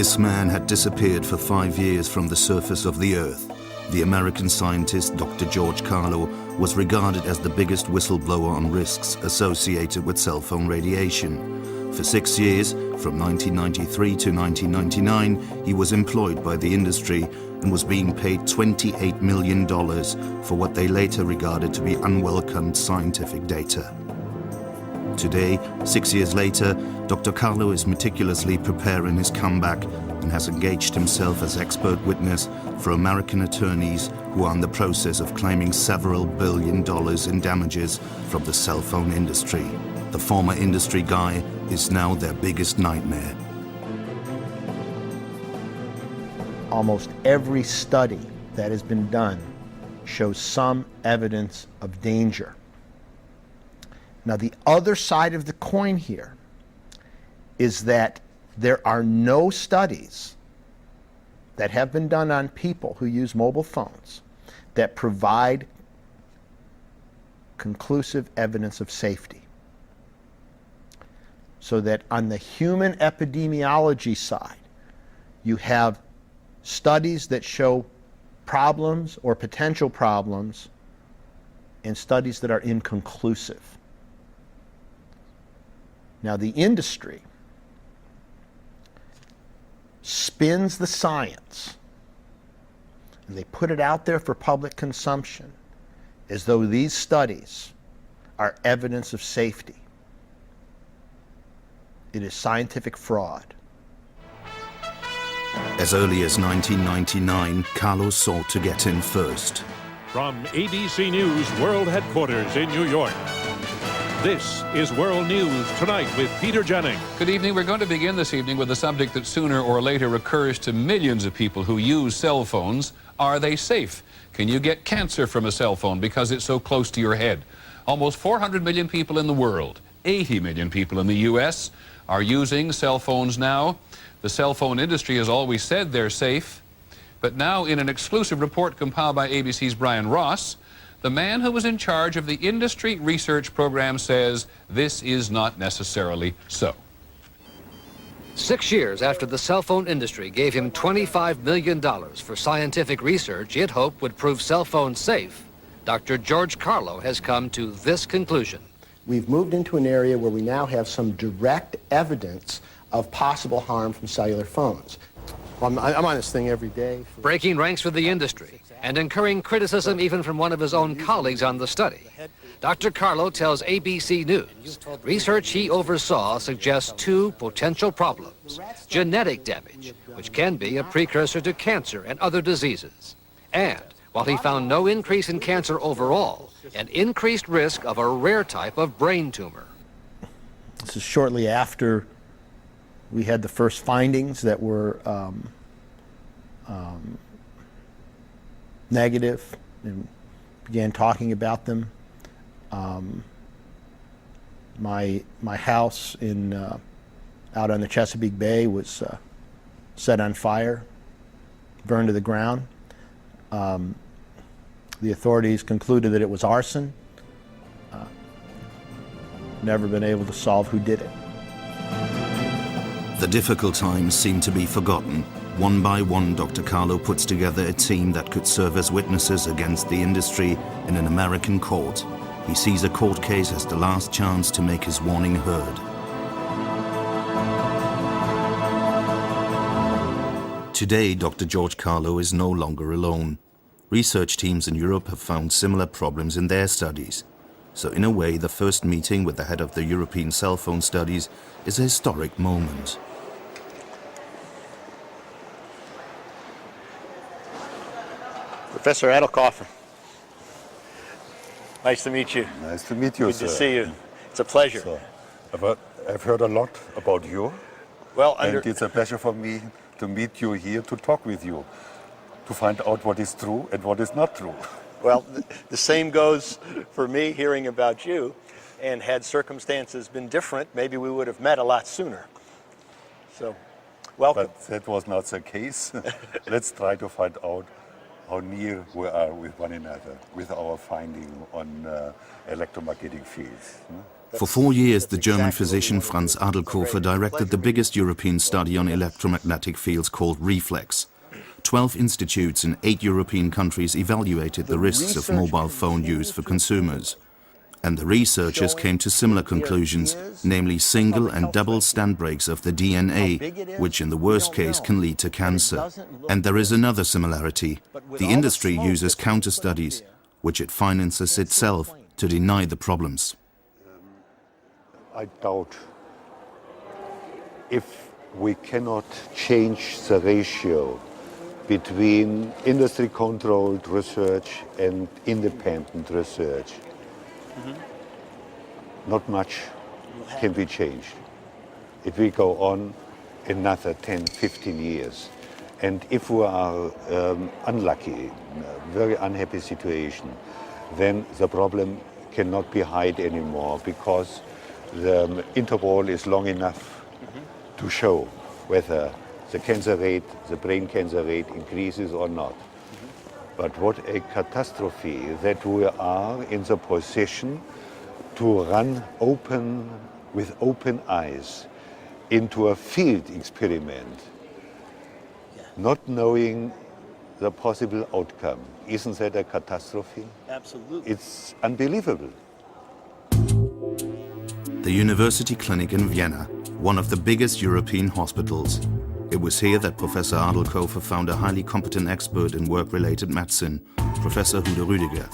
This man had disappeared for 5 years from the surface of the Earth. The American scientist Dr. George Carlo was regarded as the biggest whistleblower on risks associated with cell phone radiation. For 6 years, from 1993 to 1999, he was employed by the industry and was being paid $28 million for what they later regarded to be unwelcomed scientific data. Today, 6 years later, Dr. Carlo is meticulously preparing his comeback and has engaged himself as expert witness for American attorneys who are in the process of claiming several $billion in damages from the cell phone industry. The former industry guy is now their biggest nightmare. Almost every study that has been done shows some evidence of danger. Now, the other side of the coin here is that there are no studies that have been done on people who use mobile phones that provide conclusive evidence of safety. So that on the human epidemiology side, you have studies that show problems or potential problems and studies that are inconclusive. Now, the industry spins the science and they put it out there for public consumption as though these studies are evidence of safety. It is scientific fraud. As early as 1999, Carlo sought to get in first. From ABC News World Headquarters in New York, this is World News Tonight with Peter Jennings. Good evening. We're going to begin this evening with a subject that sooner or later recurs to millions of people who use cell phones. Are they safe? Can you get cancer from a cell phone because it's so close to your head? Almost 400 million people in the world, 80 million people in the U.S. are using cell phones now. The cell phone industry has always said they're safe. But now, in an exclusive report compiled by ABC's Brian Ross, the man who was in charge of the industry research program says this is not necessarily so. 6 years after the cell phone industry gave him $25 million for scientific research it hoped would prove cell phones safe, Dr. George Carlo has come to this conclusion. We've moved into an area where we now have some direct evidence of possible harm from cellular phones. Well, I'm on this thing every day. Breaking ranks with the industry and incurring criticism even from one of his own colleagues on the study. Dr. Carlo tells ABC News research he oversaw suggests two potential problems: genetic damage, which can be a precursor to cancer and other diseases, and, while he found no increase in cancer overall, an increased risk of a rare type of brain tumor. This is shortly after we had the first findings that were negative and began talking about them. My house out on the Chesapeake Bay was set on fire, burned to the ground. The authorities concluded that it was arson. Never been able to solve who did it. The difficult times seem to be forgotten. One by one, Dr. Carlo puts together a team that could serve as witnesses against the industry in an American court. He sees a court case as the last chance to make his warning heard. Today, Dr. George Carlo is no longer alone. Research teams in Europe have found similar problems in their studies. So in a way, the first meeting with the head of the European cell phone studies is a historic moment. Professor Adelkofer, nice to meet you. Nice to meet you, Good sir. to see you. It's a pleasure. So, I've heard a lot about you, Well, and it's a pleasure for me to meet you here, to talk with you, to find out what is true and what is not true. well, the same goes for me hearing about you, and had circumstances been different, maybe we would have met a lot sooner. So, welcome. But that was not the case. Let's try to find out how near we are with one another, with our finding on electromagnetic fields. For 4 years, the German physician Franz Adelkofer directed the biggest European study on electromagnetic fields called REFLEX. 12 institutes in 8 European countries evaluated the risks of mobile phone use for consumers. And the researchers came to similar conclusions, namely single and double strand breaks of the DNA, which in the worst case can lead to cancer. And there is another similarity. The industry uses counter-studies, which it finances itself, to deny the problems. I doubt if we cannot change the ratio between industry-controlled research and independent research. Not much can be changed. It will go on another 10, 15 years. And if we are unlucky, very unhappy situation, then the problem cannot be hid anymore, because the interval is long enough to show whether the cancer rate, the brain cancer rate increases or not. But what a catastrophe that we are in the position to run with open eyes into a field experiment, not knowing the possible outcome. Isn't that a catastrophe? Absolutely. It's unbelievable. The University Clinic in Vienna, one of the biggest European hospitals. It was here that Professor Adelkofer found a highly competent expert in work-related medicine, Professor Hude Rüdiger.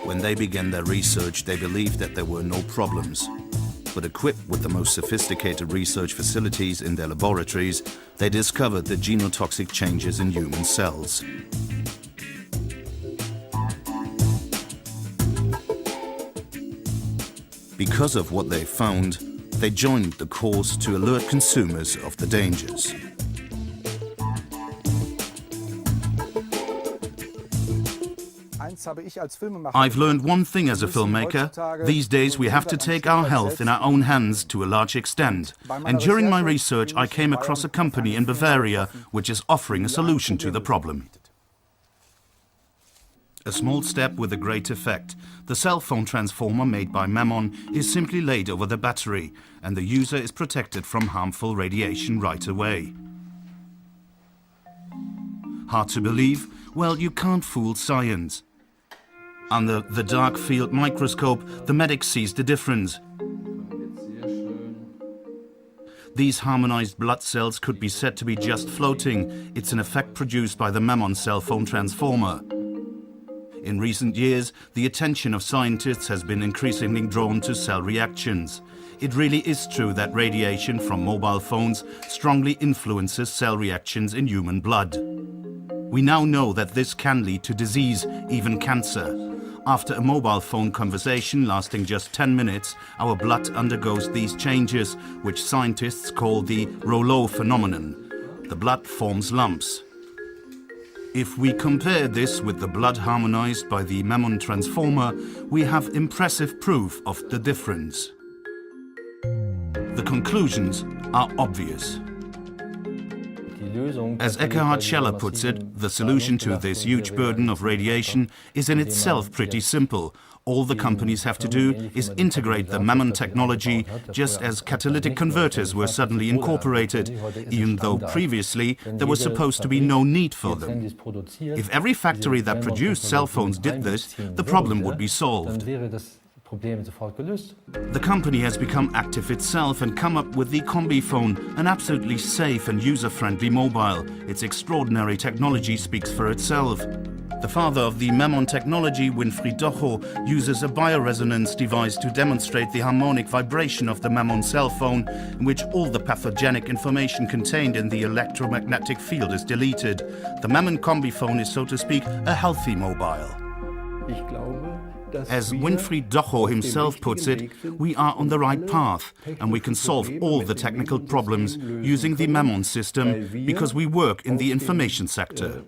When they began their research, they believed that there were no problems. But equipped with the most sophisticated research facilities in their laboratories, they discovered the genotoxic changes in human cells. Because of what they found, they joined the cause to alert consumers of the dangers. I've learned one thing as a filmmaker. These days we have to take our health in our own hands to a large extent. And during my research I came across a company in Bavaria which is offering a solution to the problem. A small step with a great effect. The cell phone transformer made by Mammon is simply laid over the battery, and the user is protected from harmful radiation right away. Hard to believe? Well, you can't fool science. Under the dark field microscope, the medic sees the difference. These harmonized blood cells could be said to be just floating. It's an effect produced by the Mammon cell phone transformer. In recent years, the attention of scientists has been increasingly drawn to cell reactions. It really is true that radiation from mobile phones strongly influences cell reactions in human blood. We now know that this can lead to disease, even cancer. After a mobile phone conversation lasting just 10 minutes, our blood undergoes these changes, which scientists call the rouleau phenomenon. The blood forms lumps. If we compare this with the blood harmonized by the Mammon transformer, we have impressive proof of the difference. The conclusions are obvious. As Eckhard Scheller puts it, the solution to this huge burden of radiation is in itself pretty simple. All the companies have to do is integrate the Mammon technology, just as catalytic converters were suddenly incorporated, even though previously there was supposed to be no need for them. If every factory that produced cell phones did this, the problem would be solved. The company has become active itself and come up with the Combi phone, an absolutely safe and user-friendly mobile. Its extraordinary technology speaks for itself. The father of the Mammon technology, Winfried Docho, uses a bioresonance device to demonstrate the harmonic vibration of the Mammon cell phone, in which all the pathogenic information contained in the electromagnetic field is deleted. The Mammon Combi phone is, so to speak, a healthy mobile. As Winfried Docho himself puts it, we are on the right path, and we can solve all the technical problems using the Mammon system because we work in the information sector.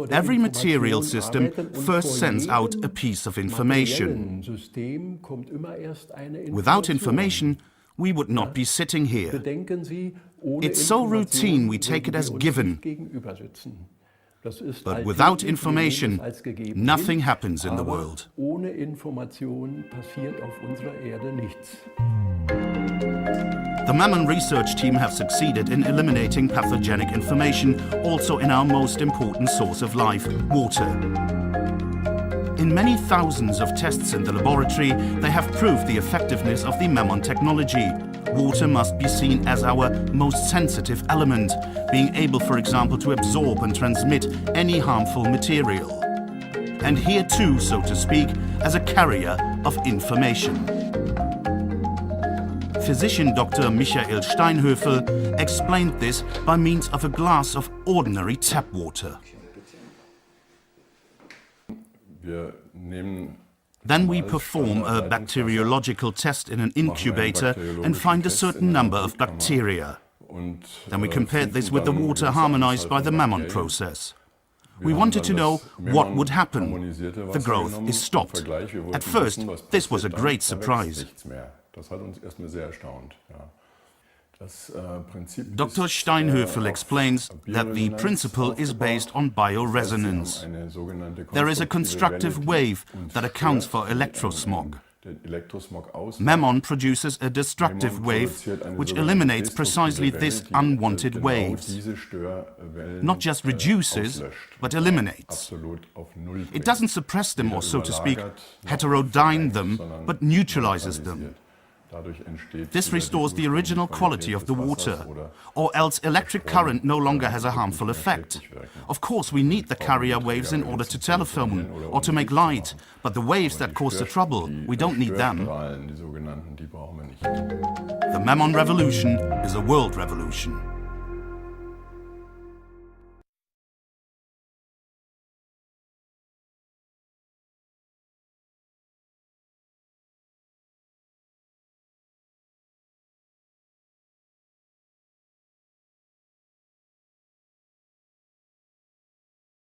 Every material system first sends out a piece of information. Without information, we would not be sitting here. It's so routine we take it as given. But without information, nothing happens in the world. The Mammon research team have succeeded in eliminating pathogenic information also in our most important source of life, water. In many thousands of tests in the laboratory, they have proved the effectiveness of the Mammon technology. Water must be seen as our most sensitive element, being able, for example, to absorb and transmit any harmful material. And here too, so to speak, as a carrier of information. Physician Dr. Michael Steinhöfel explained this by means of a glass of ordinary tap water. Then we perform a bacteriological test in an incubator and find a certain number of bacteria. Then we compared this with the water harmonized by the Mammon process. We wanted to know what would happen. The growth is stopped. At first, this was a great surprise. Dr. Steinhöfel explains that the principle is based on bioresonance. There is a constructive wave that accounts for electrosmog. Mammon produces a destructive wave which eliminates precisely this unwanted waves. Not just reduces, but eliminates. It doesn't suppress them or, so to speak, heterodyne them, but neutralizes them. This restores the original quality of the water, or else electric current no longer has a harmful effect. Of course, we need the carrier waves in order to telephone or to make light, but the waves that cause the trouble, we don't need them. The Mammon revolution is a world revolution.